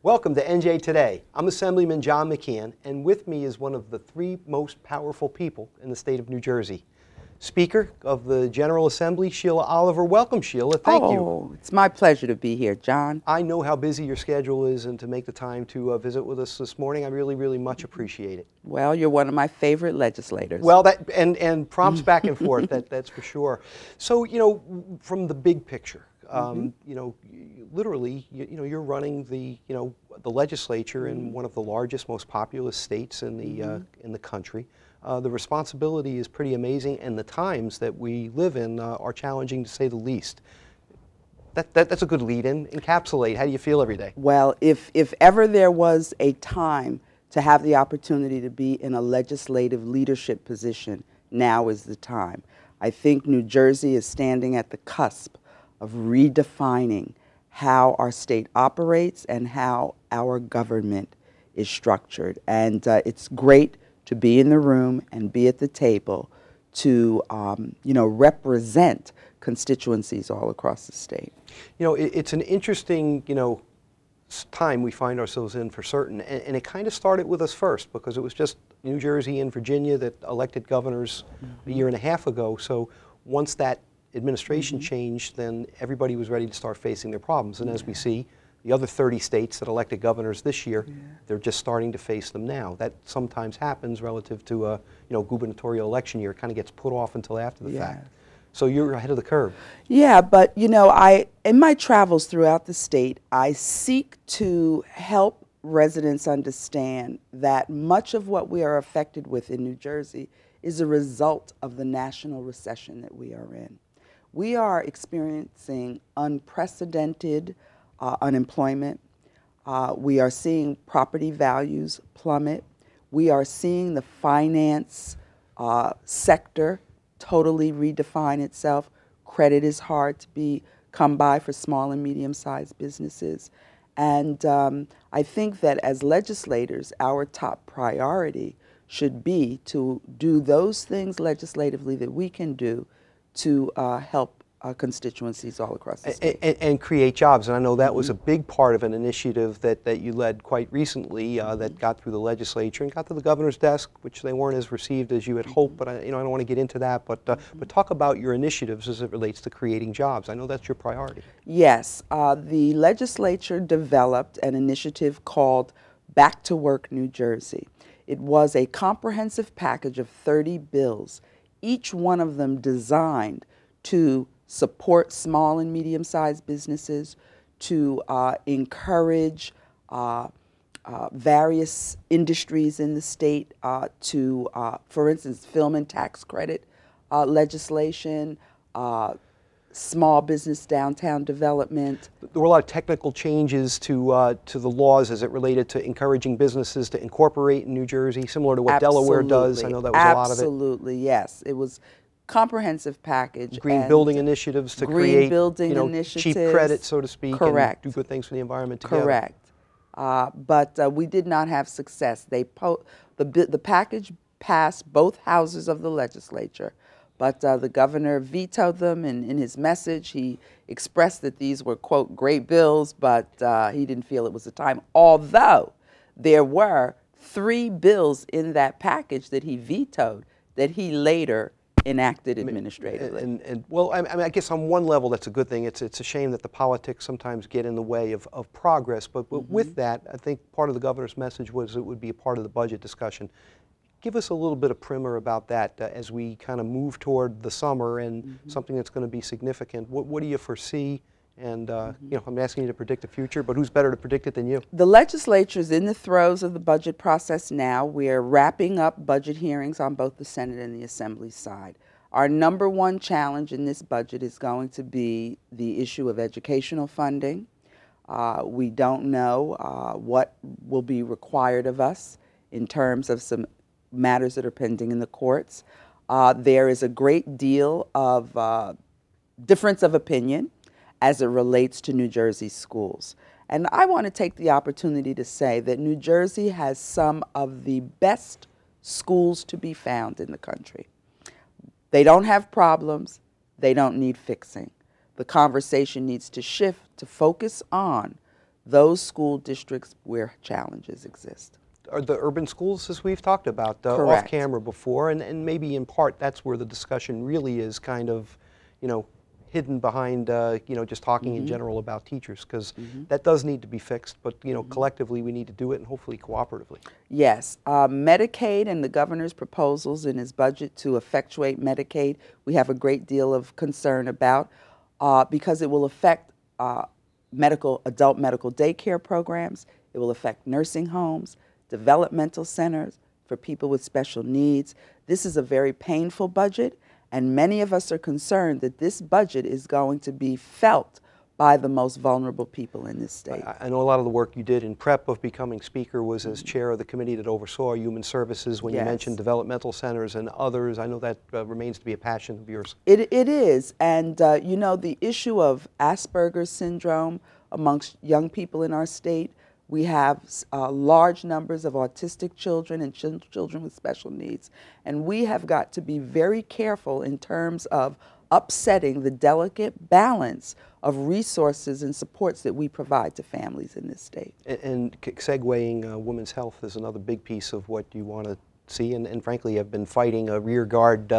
Welcome to NJ Today. I'm Assemblyman John McKeon, and with me is one of the three most powerful people in the state of New Jersey. Speaker of the General Assembly, Sheila Oliver. Welcome, Sheila. Thank you. Oh, it's my pleasure to be here, John. I know how busy your schedule is, and to make the time to visit with us this morning, I really much appreciate it. Well, you're one of my favorite legislators. Well, that and prompts back and forth, that's for sure. So, you know, from the big picture, you know, literally, you're running the legislature in one of the largest, most populous states in the country. The responsibility is pretty amazing, and the times that we live in are challenging, to say the least. That's a good lead-in. Encapsulate. How do you feel every day? Well, if ever there was a time to have the opportunity to be in a legislative leadership position, now is the time. I think New Jersey is standing at the cusp of redefining how our state operates and how our government is structured. And it's great to be in the room and be at the table to, represent constituencies all across the state. You know, it's an interesting, time we find ourselves in for certain. And it kind of started with us first, because it was just New Jersey and Virginia that elected governors a year and a half ago. So once that administration changed, then everybody was ready to start facing their problems. And as we see, the other 30 states that elected governors this year, they're just starting to face them now. That sometimes happens relative to a gubernatorial election year. It kind of gets put off until after the fact. So you're ahead of the curve. Yeah, but in my travels throughout the state, I seek to help residents understand that much of what we are affected with in New Jersey is a result of the national recession that we are in. We are experiencing unprecedented unemployment. We are seeing property values plummet. We are seeing the finance sector totally redefine itself. Credit is hard to come by for small and medium-sized businesses. And I think that as legislators, our top priority should be to do those things legislatively that we can do to help constituencies all across the state. And create jobs. And I know that was a big part of an initiative that you led quite recently that got through the legislature and got to the governor's desk, which they weren't as received as you had hoped. But I don't want to get into that. But talk about your initiatives as it relates to creating jobs. I know that's your priority. Yes. The legislature developed an initiative called Back to Work New Jersey. It was a comprehensive package of 30 bills, each one of them designed to support small and medium-sized businesses, to encourage various industries in the state, for instance, film and tax credit legislation, small business downtown development. There were a lot of technical changes to the laws as it related to encouraging businesses to incorporate in New Jersey, similar to what Delaware does. I know that was a lot of it. Absolutely, yes. It was comprehensive package. Green building initiatives to create cheap credit, so to speak, and do good things for the environment together. Correct. But we did not have success. The package passed both houses of the legislature, but the governor vetoed them, and in his message he expressed that these were, quote, great bills, but he didn't feel it was the time, although there were 3 bills in that package that he vetoed that he later enacted administratively. Well, I guess on one level that's a good thing. It's a shame that the politics sometimes get in the way of progress, but with that, I think part of the governor's message was it would be a part of the budget discussion. Give us a little bit of primer about that as we kind of move toward the summer and something that's going to be significant. What do you foresee? And I'm asking you to predict the future, but who's better to predict it than you? The legislature is in the throes of the budget process now. We're wrapping up budget hearings on both the Senate and the Assembly side. Our #1 challenge in this budget is going to be the issue of educational funding. We don't know what will be required of us in terms of some matters that are pending in the courts. There is a great deal of difference of opinion as it relates to New Jersey schools. And I want to take the opportunity to say that New Jersey has some of the best schools to be found in the country. They don't have problems. They don't need fixing. The conversation needs to shift to focus on those school districts where challenges exist. Are the urban schools, as we've talked about Correct. off camera before, and maybe in part that's where the discussion really is kind of, hidden behind, just talking in general about teachers, because that does need to be fixed, but, collectively we need to do it, and hopefully cooperatively. Yes, Medicaid and the governor's proposals in his budget to effectuate Medicaid, we have a great deal of concern about, because it will affect adult medical daycare programs, it will affect nursing homes, developmental centers for people with special needs. This is a very painful budget, and many of us are concerned that this budget is going to be felt by the most vulnerable people in this state. I know a lot of the work you did in prep of becoming Speaker was as chair of the committee that oversaw Human Services. When you mentioned developmental centers and others, I know that remains to be a passion of yours. It is, and the issue of Asperger's syndrome amongst young people in our state, we have large numbers of autistic children and children with special needs, and we have got to be very careful in terms of upsetting the delicate balance of resources and supports that we provide to families in this state. And segueing women's health is another big piece of what you want to see, and frankly have been fighting a rear guard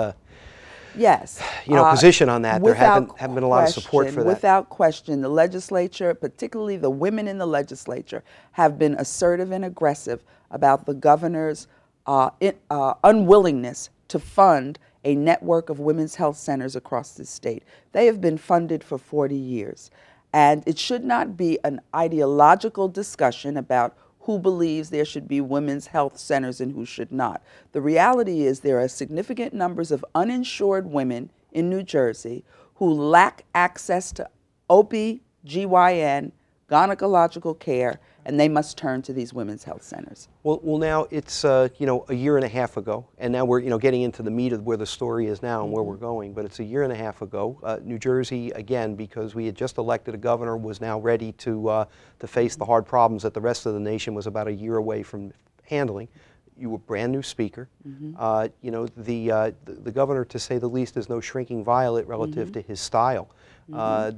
position on that. There haven't been a lot of support for that. Without question, the legislature, particularly the women in the legislature, have been assertive and aggressive about the governor's unwillingness to fund a network of women's health centers across the state. They have been funded for 40 years. And it should not be an ideological discussion about who believes there should be women's health centers and who should not. The reality is there are significant numbers of uninsured women in New Jersey who lack access to OB/GYN, gynecological care, and they must turn to these women's health centers. Well, now it's a year and a half ago, and now we're getting into the meat of where the story is now and where we're going. But it's a year and a half ago. New Jersey, again, because we had just elected a governor, was now ready to face the hard problems that the rest of the nation was about a year away from handling. You were brand new Speaker. The governor, to say the least, is no shrinking violet relative to his style.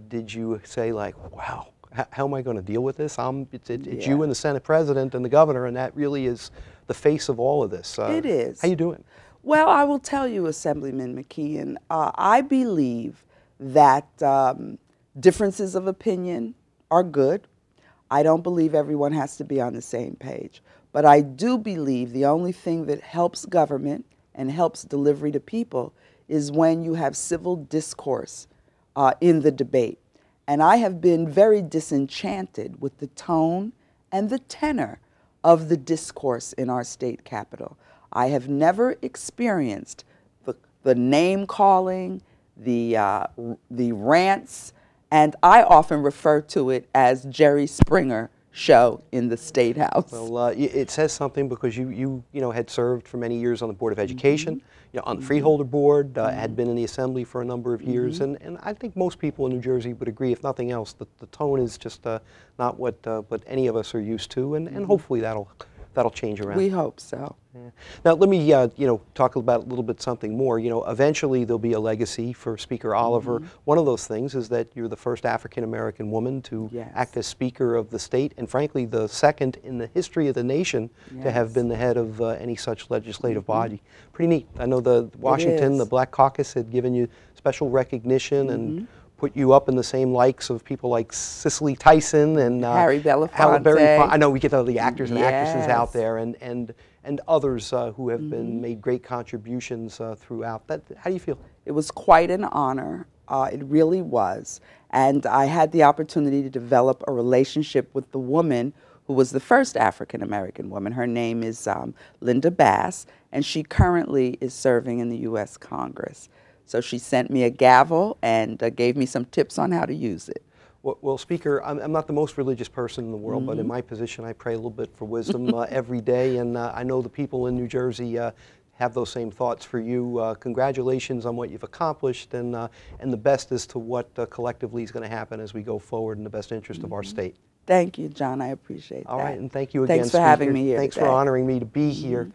Did you say, like, wow, how am I going to deal with this? It's you and the Senate President and the governor, and that really is the face of all of this. It is. How you doing? Well, I will tell you, Assemblyman McKeon, I believe that differences of opinion are good. I don't believe everyone has to be on the same page. But I do believe the only thing that helps government and helps delivery to people is when you have civil discourse in the debate. And I have been very disenchanted with the tone and the tenor of the discourse in our state capitol. I have never experienced the name calling, the rants, and I often refer to it as Jerry Springer show in the State House. Well, it says something because you had served for many years on the Board of Education, on the Freeholder Board, had been in the Assembly for a number of years, and I think most people in New Jersey would agree, if nothing else, that the tone is just not what any of us are used to, and hopefully that'll change around. We hope so. Yeah. Now let me talk about a little bit something more. Eventually there'll be a legacy for Speaker Oliver. One of those things is that you're the first African American woman to act as Speaker of the state, and frankly the second in the history of the nation to have been the head of any such legislative body. Pretty neat. I know the Washington, the Black Caucus had given you special recognition and put you up in the same likes of people like Cicely Tyson and Harry Belafonte. I know we get all the actors and actresses out there, and others who have been made great contributions throughout. How do you feel? It was quite an honor. It really was. And I had the opportunity to develop a relationship with the woman who was the first African American woman. Her name is Linda Bass, and she currently is serving in the U.S. Congress. So she sent me a gavel and gave me some tips on how to use it. Well, Speaker, I'm not the most religious person in the world, but in my position I pray a little bit for wisdom every day, and I know the people in New Jersey have those same thoughts for you. Congratulations on what you've accomplished, and the best as to what collectively is going to happen as we go forward in the best interest of our state. Thank you, John. I appreciate that. All right, and thank you again, Thanks for Speaker. having me here Thanks today. for honoring me to be here.